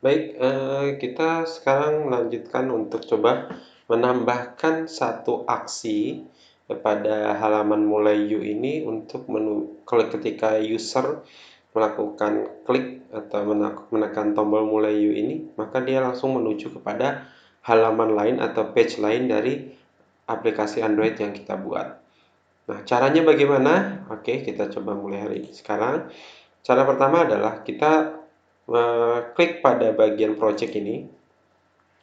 Baik, kita sekarang melanjutkan untuk coba menambahkan satu aksi pada halaman mulai U ini untuk kalau ketika user melakukan klik atau menekan tombol mulai U ini, maka dia langsung menuju kepada halaman lain atau page lain dari aplikasi Android yang kita buat. Nah, caranya bagaimana? Oke, kita coba mulai hari ini. Sekarang, cara pertama adalah kita klik pada bagian project ini.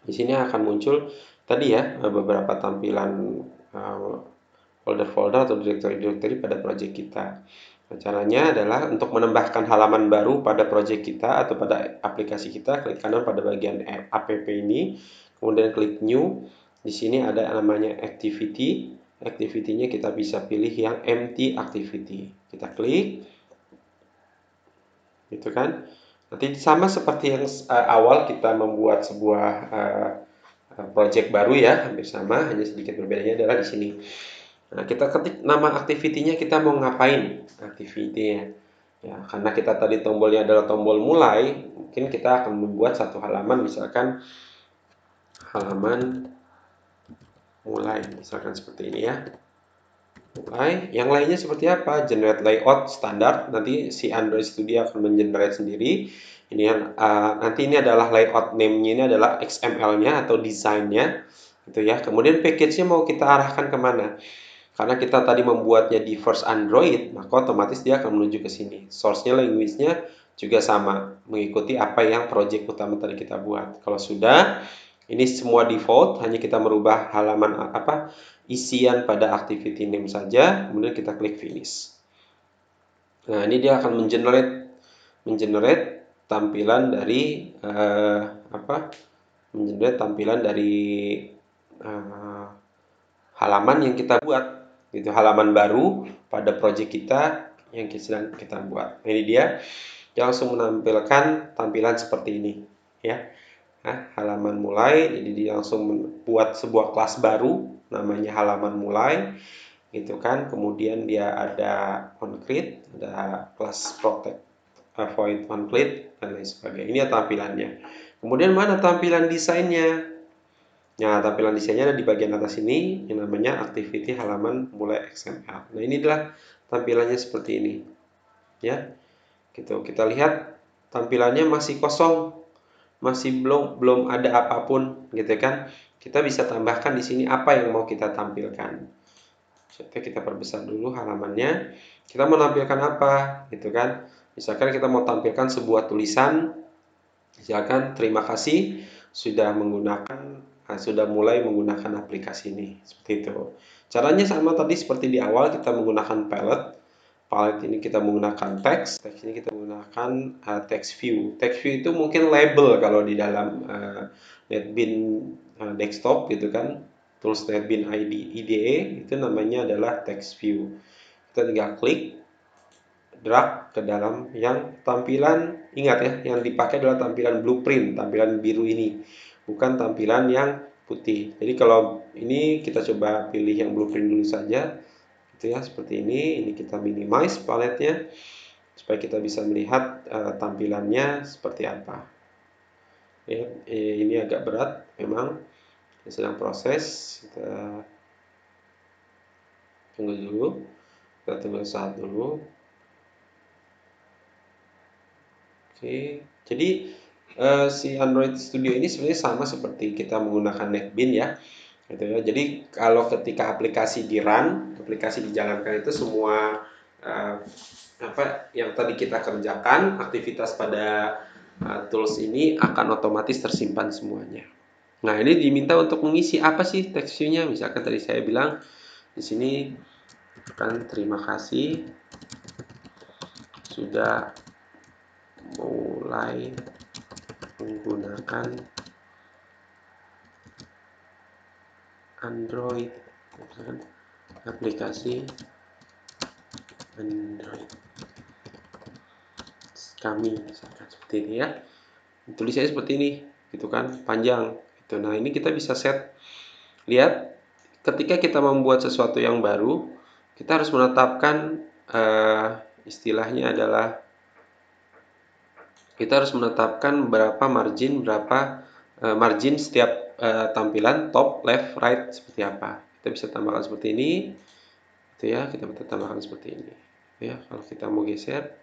Di sini akan muncul tadi ya beberapa tampilan eh, folder-folder atau direktori-direktori pada project kita. Nah, caranya adalah untuk menambahkan halaman baru pada project kita atau pada aplikasi kita, klik kanan pada bagian app ini, kemudian klik new. Di sini ada namanya activity. Activity-nya kita bisa pilih yang empty activity. Kita klik, gitu kan? Nanti sama seperti yang awal kita membuat sebuah project baru ya, hampir sama, hanya sedikit berbedanya adalah di sini. Nah, kita ketik nama activity-nya, kita mau ngapain activity-nya. Ya, karena kita tadi tombolnya adalah tombol mulai, mungkin kita akan membuat satu halaman, misalkan halaman mulai, misalkan seperti ini ya. Mulai, yang lainnya seperti apa? Generate layout standar, nanti si Android Studio akan mengenerate sendiri. Ini yang nanti ini adalah layout name-nya, ini adalah XML-nya atau desainnya, gitu ya. Kemudian package-nya mau kita arahkan kemana? Karena kita tadi membuatnya di first Android, maka otomatis dia akan menuju ke sini. Source-nya, language-nya juga sama, mengikuti apa yang project utama tadi kita buat. Kalau sudah, ini semua default, hanya kita merubah halaman isian pada activity name saja, kemudian kita klik finish. Nah, ini dia akan mengenerate tampilan dari mengenerate tampilan dari uh, halaman yang kita buat, gitu, halaman baru pada project kita yang sedang kita buat. Nah, ini dia langsung menampilkan tampilan seperti ini, ya. Nah, halaman mulai, jadi dia langsung membuat sebuah kelas baru namanya halaman mulai, gitu kan. Kemudian dia ada onCreate, ada kelas protect, avoid onCreate, dan lain sebagainya. Ini ya tampilannya. Kemudian mana tampilan desainnya? Nah, tampilan desainnya ada di bagian atas ini yang namanya activity halaman mulai XML. Nah, ini adalah tampilannya seperti ini, ya. Gitu. Kita lihat tampilannya masih kosong, masih belum ada apapun, gitu kan. Kita bisa tambahkan di sini apa yang mau kita tampilkan. Coba kita perbesar dulu halamannya. Kita mau menampilkan apa, gitu kan? Misalkan kita mau tampilkan sebuah tulisan, misalkan terima kasih sudah mulai menggunakan aplikasi ini, seperti itu. Caranya sama tadi seperti di awal, kita menggunakan palette. Palette ini kita menggunakan teks ini kita menggunakan text view. Text view itu mungkin label kalau di dalam NetBeans desktop, gitu kan. Tools NetBeans IDE itu namanya adalah text view. Kita tinggal klik, drag ke dalam yang tampilan, ingat ya, yang dipakai adalah tampilan blueprint, tampilan biru ini, bukan tampilan yang putih. Jadi kalau ini kita coba pilih yang blueprint dulu saja, gitu ya, seperti ini kita minimize paletnya supaya kita bisa melihat tampilannya seperti apa. Ya, ini agak berat memang, sedang proses, kita tunggu dulu, kita tunggu saat dulu. Oke, jadi si Android Studio ini sebenarnya sama seperti kita menggunakan NetBeans ya, gitu ya. Jadi kalau ketika aplikasi aplikasi dijalankan itu semua eh, apa yang tadi kita kerjakan, aktivitas pada tools ini akan otomatis tersimpan semuanya. Nah, ini diminta untuk mengisi apa sih teksturnya? Misalkan tadi saya bilang di sini kan terima kasih sudah mulai menggunakan Android, aplikasi Android kami, misalkan seperti ini ya. Tulisannya seperti ini, gitu kan, panjang. Gitu. Nah, ini kita bisa set. Lihat, ketika kita membuat sesuatu yang baru, kita harus menetapkan istilahnya adalah kita harus menetapkan berapa margin setiap tampilan top, left, right seperti apa. Kita bisa tambahkan seperti ini, gitu ya. Kita bisa tambahkan seperti ini, ya. Kalau kita mau geser,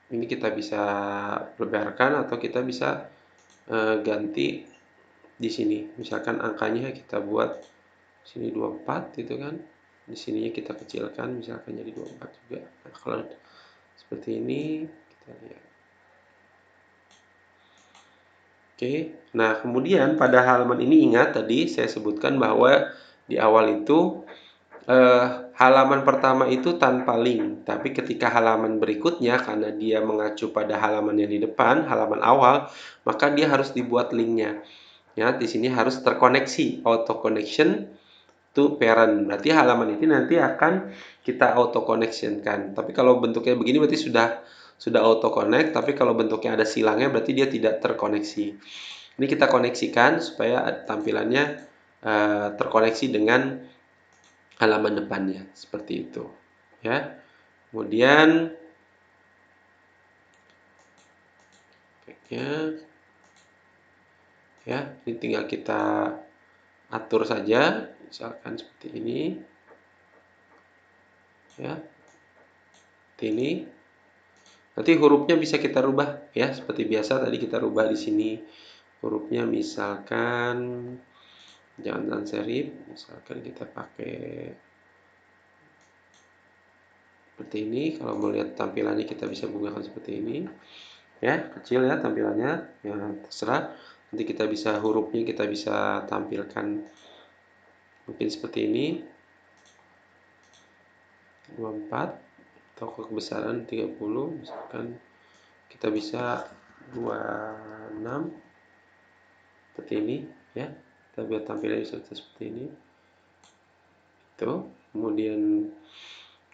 ini kita bisa lebarkan atau kita bisa ganti di sini. Misalkan angkanya kita buat sini 24 gitu kan. Di sininya kita kecilkan misalkan jadi 24 juga. Nah, kalau seperti ini kita lihat. Oke. Nah, kemudian pada halaman ini ingat tadi saya sebutkan bahwa di awal itu halaman pertama itu tanpa link, tapi ketika halaman berikutnya karena dia mengacu pada halaman yang di depan, halaman awal, maka dia harus dibuat linknya. Ya, di sini harus terkoneksi, auto connection to parent. Berarti halaman ini nanti akan kita auto connection kan. Tapi kalau bentuknya begini berarti sudah auto connect, tapi kalau bentuknya ada silangnya berarti dia tidak terkoneksi. Ini kita koneksikan supaya tampilannya terkoneksi dengan halaman depannya seperti itu, ya. Kemudian ya, ya, ini tinggal kita atur saja, misalkan seperti ini, ya, seperti ini. Nanti hurufnya bisa kita rubah, ya, seperti biasa tadi kita rubah di sini hurufnya, misalkan jangan sans serif, misalkan kita pakai seperti ini. Kalau mau lihat tampilannya kita bisa gunakan seperti ini. Ya, kecil ya tampilannya, ya terserah. Nanti kita bisa hurufnya kita bisa tampilkan mungkin seperti ini 24 atau kebesaran 30, misalkan kita bisa 26 seperti ini, ya. Kita buat tampilannya seperti ini. Itu. Kemudian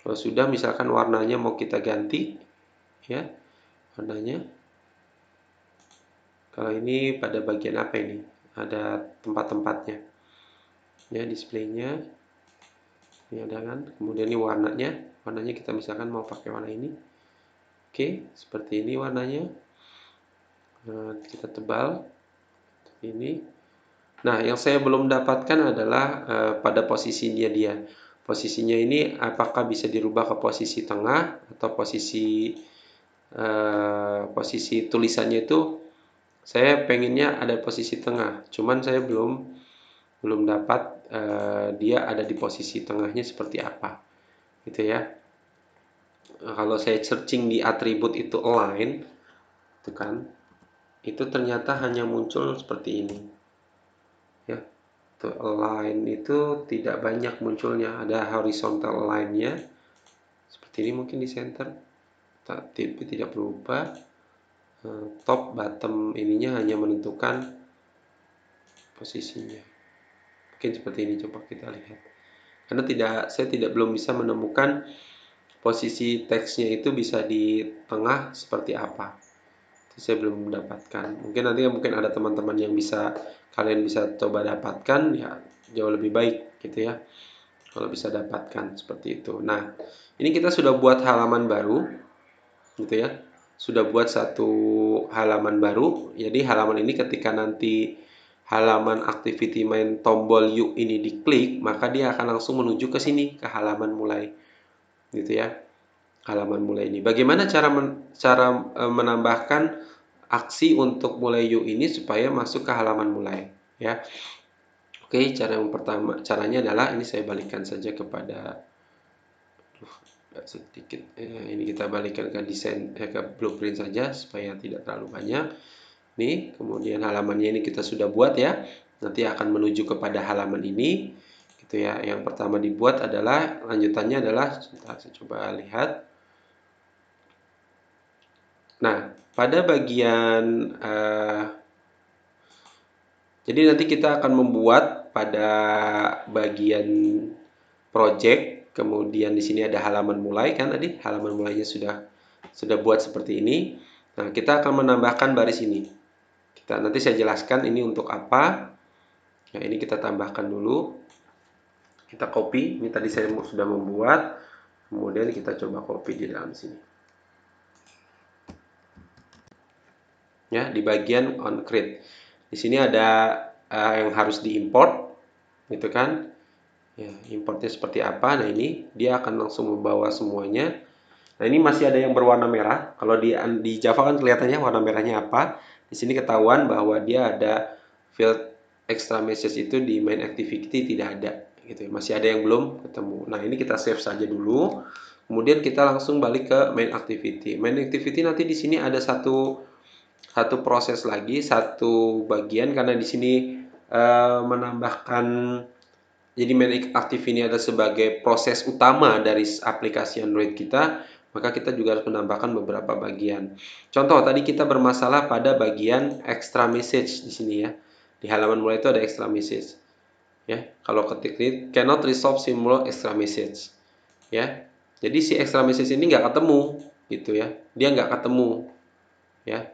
kalau sudah misalkan warnanya mau kita ganti, ya, warnanya. Kalau ini pada bagian apa ini? Ada tempat-tempatnya. Ya, displaynya. Ini ada kan. Kemudian ini warnanya kita misalkan mau pakai warna ini. Oke, seperti ini warnanya. Nah, kita tebal seperti ini. Nah, yang saya belum dapatkan adalah pada posisinya dia. Posisinya ini apakah bisa dirubah ke posisi tengah atau posisi tulisannya itu saya pengennya ada posisi tengah. Cuman saya belum dapat dia ada di posisi tengahnya seperti apa, gitu ya. Kalau saya searching di atribut itu align, itu kan, itu ternyata hanya muncul seperti ini, ya. Tuh, align itu tidak banyak munculnya, ada horizontal align-nya seperti ini mungkin di center, tapi tidak berubah. Top bottom ininya hanya menentukan posisinya, mungkin seperti ini. Coba kita lihat, karena saya belum bisa menemukan posisi teksnya itu bisa di tengah seperti apa. Saya belum mendapatkan. Mungkin nanti mungkin ada teman-teman yang kalian bisa coba dapatkan, ya jauh lebih baik gitu ya. Kalau bisa dapatkan seperti itu. Nah, ini kita sudah buat halaman baru gitu ya. Sudah buat satu halaman baru. Jadi halaman ini ketika nanti halaman activity main tombol U ini diklik, maka dia akan langsung menuju ke sini, ke halaman mulai. Gitu ya. Halaman mulai ini. Bagaimana cara menambahkan aksi untuk mulai U ini supaya masuk ke halaman mulai, ya. Oke, cara yang pertama, caranya adalah ini saya balikkan saja kepada sedikit. Ini kita balikkan ke ke blueprint saja supaya tidak terlalu banyak. Nih, kemudian halamannya ini kita sudah buat ya. Nanti akan menuju kepada halaman ini, gitu ya. Yang pertama dibuat adalah lanjutannya adalah, sebentar saya coba lihat. Nah, pada bagian jadi nanti kita akan membuat pada bagian project, kemudian di sini ada halaman mulai kan tadi, halaman mulainya sudah buat seperti ini. Nah, kita akan menambahkan baris ini. Nanti saya jelaskan ini untuk apa. Nah, ini kita tambahkan dulu. Kita copy, ini tadi saya sudah membuat. Kemudian kita coba copy di dalam sini. ya, di bagian on create. Di sini ada yang harus diimport, gitu kan? Ya, importnya seperti apa? Nah, ini dia akan langsung membawa semuanya. Nah, ini masih ada yang berwarna merah. Kalau di Java kan kelihatannya warna merahnya apa. Di sini ketahuan bahwa dia ada field extra message itu di main activity tidak ada gitu. Masih ada yang belum ketemu. Nah, ini kita save saja dulu. Kemudian kita langsung balik ke main activity. Main activity nanti di sini ada satu proses lagi, satu bagian karena di sini menambahkan, jadi main active ini adalah sebagai proses utama dari aplikasi Android kita, maka kita juga harus menambahkan beberapa bagian. Contoh, tadi kita bermasalah pada bagian extra message di sini ya. Di halaman mulai itu ada extra message. Ya, kalau ketik ini cannot resolve symbol extra message. Ya, jadi si extra message ini nggak ketemu, gitu ya. Dia nggak ketemu, ya.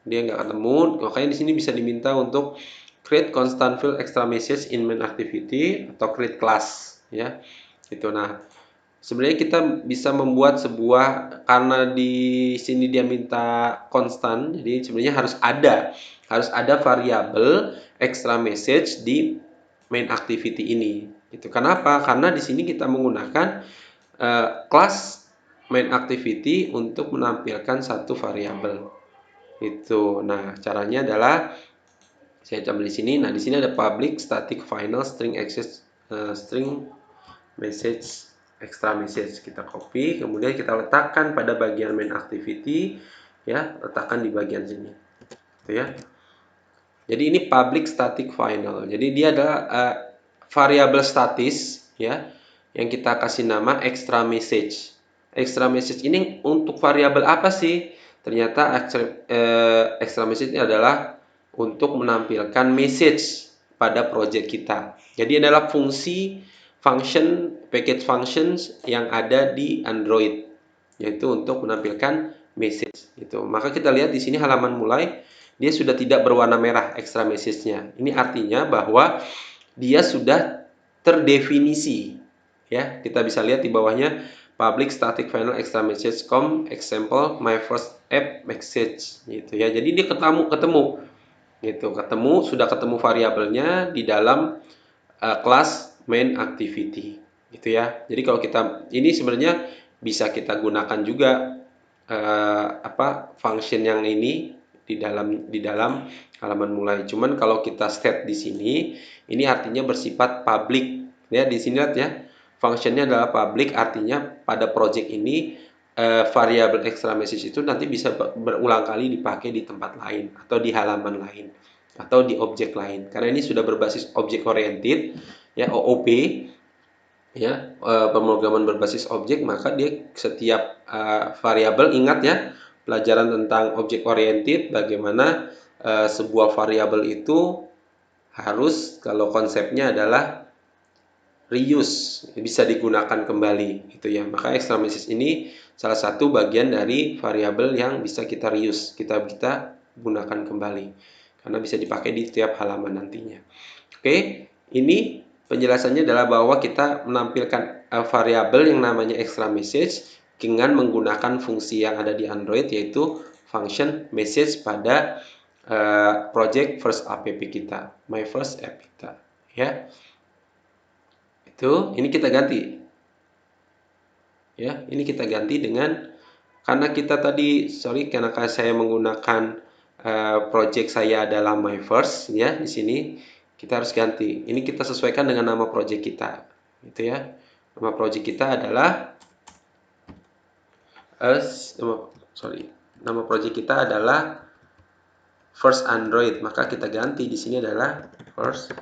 Dia nggak ketemu, makanya di sini bisa diminta untuk create constant field extra message in main activity atau create class, ya gitu. Nah, sebenarnya kita bisa membuat sebuah, karena di sini dia minta konstan, jadi sebenarnya harus ada variabel extra message di main activity ini. Itu kenapa? Karena di sini kita menggunakan kelas main activity untuk menampilkan satu variabel. Itu. Nah, caranya adalah saya ambil di sini. Nah, di sini ada public static final string access string message extra message. Kita copy, kemudian kita letakkan pada bagian main activity, ya, letakkan di bagian sini. Gitu ya. Jadi ini public static final. Jadi dia adalah variabel statis, ya, yang kita kasih nama extra message. Extra message ini untuk variabel apa sih? Ternyata extra message ini adalah untuk menampilkan message pada project kita. Jadi adalah fungsi function package functions yang ada di Android, yaitu untuk menampilkan message. Gitu. Maka kita lihat di sini halaman mulai dia sudah tidak berwarna merah extra message-nya. Ini artinya bahwa dia sudah terdefinisi. Ya, kita bisa lihat di bawahnya public static final extra message example my first app message gitu ya. Jadi dia ketemu gitu, sudah ketemu variabelnya di dalam kelas main activity gitu ya. Jadi kalau kita ini sebenarnya bisa kita gunakan juga function yang ini di dalam halaman mulai. Cuman kalau kita state di sini, ini artinya bersifat public. Ya, di sini lihat ya, functionnya adalah public, artinya pada project ini variabel extra message itu nanti bisa berulang kali dipakai di tempat lain atau di halaman lain atau di objek lain. Karena ini sudah berbasis object oriented, ya, OOP, ya, pemrograman berbasis objek, maka dia setiap variabel, ingat ya pelajaran tentang object oriented, bagaimana sebuah variabel itu harus, kalau konsepnya adalah reuse, bisa digunakan kembali gitu ya. Maka extra message ini salah satu bagian dari variabel yang bisa kita reuse, kita gunakan kembali karena bisa dipakai di setiap halaman nantinya. Oke, ini penjelasannya adalah bahwa kita menampilkan variabel yang namanya extra message dengan menggunakan fungsi yang ada di Android, yaitu function message pada project first app kita, my first app kita, ya. Itu, ini kita ganti. Ya, ini kita ganti dengan, karena kita tadi, karena saya menggunakan project saya adalah my first, ya, di sini kita harus ganti. Ini kita sesuaikan dengan nama project kita, gitu ya. Nama project kita adalah nama project kita adalah first Android, maka kita ganti di sini adalah first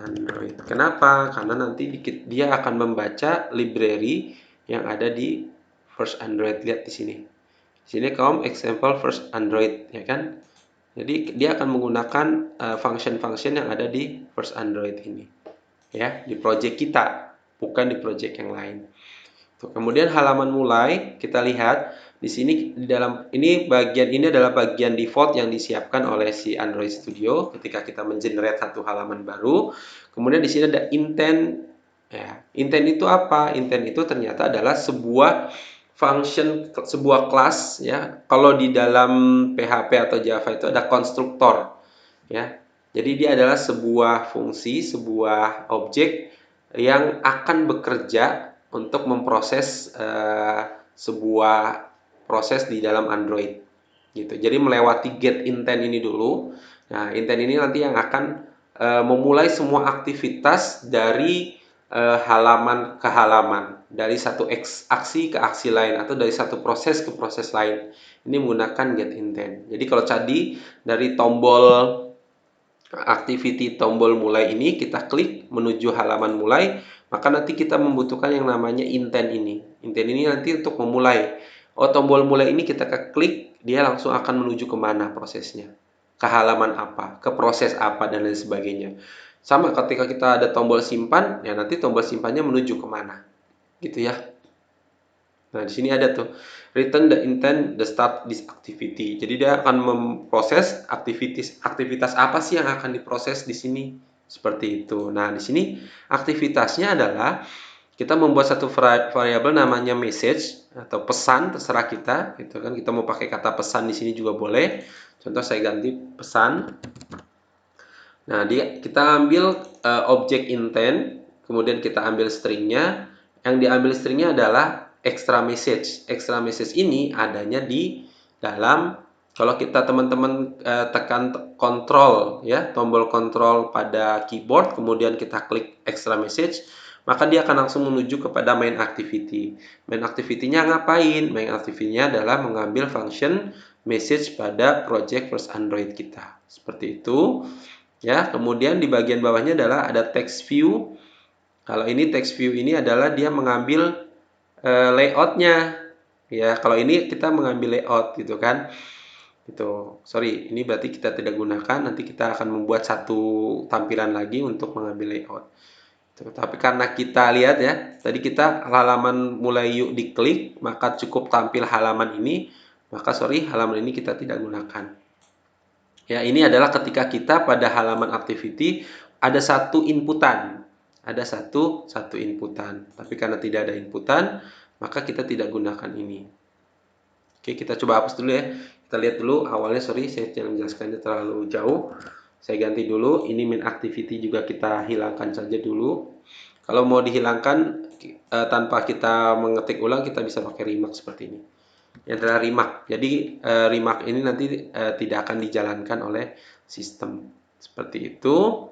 Android. Kenapa? Karena nanti dia akan membaca library yang ada di first Android. Lihat di sini. Di sini example first Android, ya kan? Jadi dia akan menggunakan function-function yang ada di first Android ini, ya, di project kita, bukan di project yang lain. Tuh, kemudian halaman mulai kita lihat di sini, di dalam ini bagian ini adalah bagian default yang disiapkan oleh si Android Studio ketika kita mengenerate satu halaman baru. Kemudian di sini ada intent. Ya, intent itu apa? Intent itu ternyata adalah sebuah function sebuah kelas ya. Kalau di dalam PHP atau Java itu ada konstruktor ya. Jadi dia adalah sebuah fungsi, sebuah objek yang akan bekerja untuk memproses sebuah proses di dalam Android gitu. Jadi melewati get intent ini dulu. Nah, intent ini nanti yang akan memulai semua aktivitas dari halaman ke halaman, dari satu aksi ke aksi lain atau dari satu proses ke proses lain. Ini menggunakan get intent. Jadi kalau tadi dari tombol activity tombol mulai ini kita klik menuju halaman mulai, maka nanti kita membutuhkan yang namanya intent ini. Intent ini nanti untuk memulai. Oh, tombol mulai ini kita klik, dia langsung akan menuju kemana prosesnya. Ke halaman apa, ke proses apa, dan lain sebagainya. Sama ketika kita ada tombol simpan, ya nanti tombol simpannya menuju kemana. Gitu ya. Nah, di sini ada tuh return the intent the start this activity. Jadi dia akan memproses aktivitas apa sih yang akan diproses di sini seperti itu. Nah, di sini aktivitasnya adalah kita membuat satu variabel namanya message atau pesan, terserah kita gitu kan. Kita mau pakai kata pesan di sini juga boleh. Contoh saya ganti pesan. Nah, kita ambil objek intent, kemudian kita ambil stringnya. Yang diambil stringnya adalah extra message. Extra message ini adanya di dalam, kalau kita teman-teman tekan kontrol ya, tombol kontrol pada keyboard, kemudian kita klik extra message, maka dia akan langsung menuju kepada main activity. Main activity-nya ngapain? Main activity-nya adalah mengambil function message pada project first Android kita. Seperti itu. Ya, kemudian di bagian bawahnya adalah ada text view. Kalau ini text view ini adalah dia mengambil layoutnya. Ya, kalau ini kita mengambil layout gitu kan. Gitu. Sorry, ini berarti kita tidak gunakan. Nanti kita akan membuat satu tampilan lagi untuk mengambil layout. Tuh, tapi karena kita lihat ya, tadi kita halaman mulai yuk diklik, maka cukup tampil halaman ini. Maka sorry, halaman ini kita tidak gunakan. Ya, ini adalah ketika kita pada halaman activity ada satu inputan. Ada satu inputan. Tapi karena tidak ada inputan, maka kita tidak gunakan ini. Oke, kita coba hapus dulu ya. Kita lihat dulu awalnya, sorry saya jangan menjelaskannya terlalu jauh. Saya ganti dulu, ini main activity juga kita hilangkan saja dulu. Kalau mau dihilangkan tanpa kita mengetik ulang, kita bisa pakai remark seperti ini. Ini adalah remark. Jadi remark ini nanti tidak akan dijalankan oleh sistem. Seperti itu.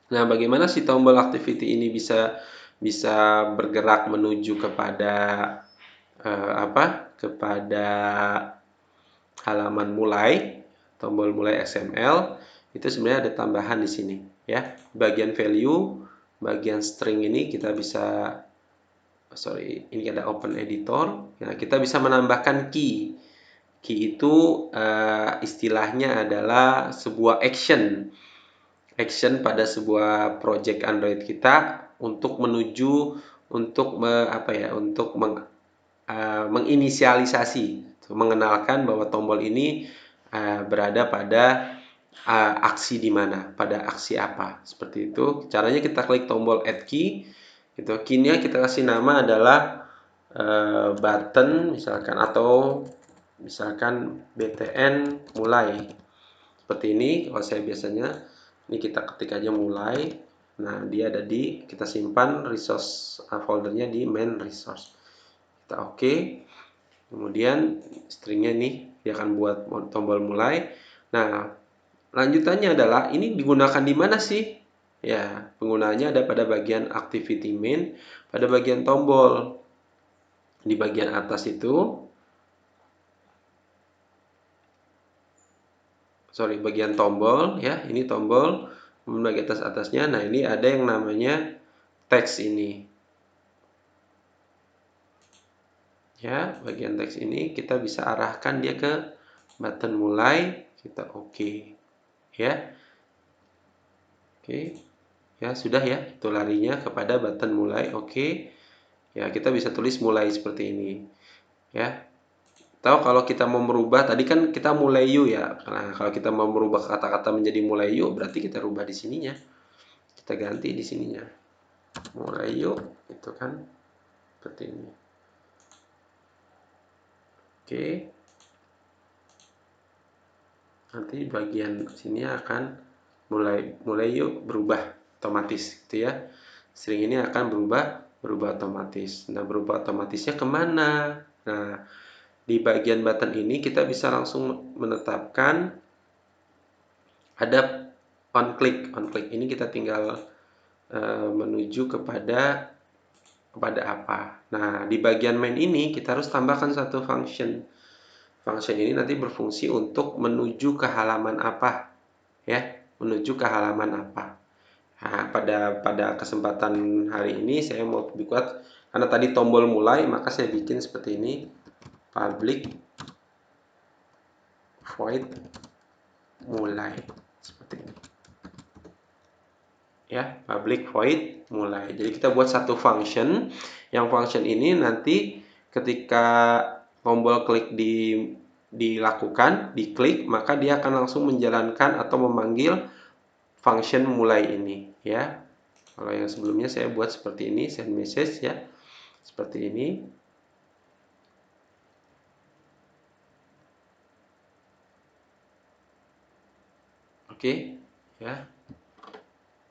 Nah, bagaimana si tombol activity ini bisa bergerak menuju kepada apa? Kepada halaman mulai, tombol mulai XML. Itu sebenarnya ada tambahan di sini ya. Bagian value, bagian string ini kita bisa, sorry, ini ada open editor. Nah, kita bisa menambahkan key. Key itu istilahnya adalah sebuah action. Action pada sebuah project Android kita untuk menuju untuk apa ya, untuk menginisialisasi, mengenalkan bahwa tombol ini berada pada aksi di mana, pada aksi apa. Seperti itu. Caranya kita klik tombol add key. Itu key-nya kita kasih nama adalah button misalkan, atau misalkan btn mulai. Seperti ini kalau saya biasanya, ini kita ketik aja mulai. Nah, dia ada di, kita simpan resource foldernya di main resource. Kita oke. Kemudian stringnya nih dia akan buat tombol mulai. Nah, lanjutannya adalah ini digunakan di mana sih? Ya, penggunaannya ada pada bagian activity main, pada bagian tombol. Di bagian atas itu, sorry, bagian tombol ya, ini tombol, bagian atasnya. Nah, ini ada yang namanya teks ini. Ya, bagian teks ini kita bisa arahkan dia ke button mulai, kita oke. Ya. Oke. Ya, sudah ya, itu larinya kepada button mulai, oke. Ya, kita bisa tulis mulai seperti ini. Ya. Tahu kalau kita mau merubah, tadi kan kita mulai yuk ya. Nah, kalau kita mau merubah kata-kata menjadi mulai yuk, berarti kita rubah di sininya. Kita ganti di sininya. Mulai yuk, itu kan seperti ini. Oke, nanti bagian sini akan mulai yuk berubah otomatis gitu ya. String ini akan berubah otomatis. Nah, berubah otomatisnya kemana? Nah, di bagian button ini kita bisa langsung menetapkan ada on click. On click ini kita tinggal menuju kepada apa. Nah, di bagian main ini kita harus tambahkan satu function. Function ini nanti berfungsi untuk menuju ke halaman apa, ya, menuju ke halaman apa. Nah, pada kesempatan hari ini saya mau buat, karena tadi tombol mulai, maka saya bikin seperti ini, public void mulai, seperti ini. Ya, public void mulai. Jadi kita buat satu function, yang function ini nanti ketika tombol klik dilakukan, diklik, maka dia akan langsung menjalankan atau memanggil function mulai ini, ya. Kalau yang sebelumnya saya buat seperti ini, send message ya, seperti ini. Oke, ya.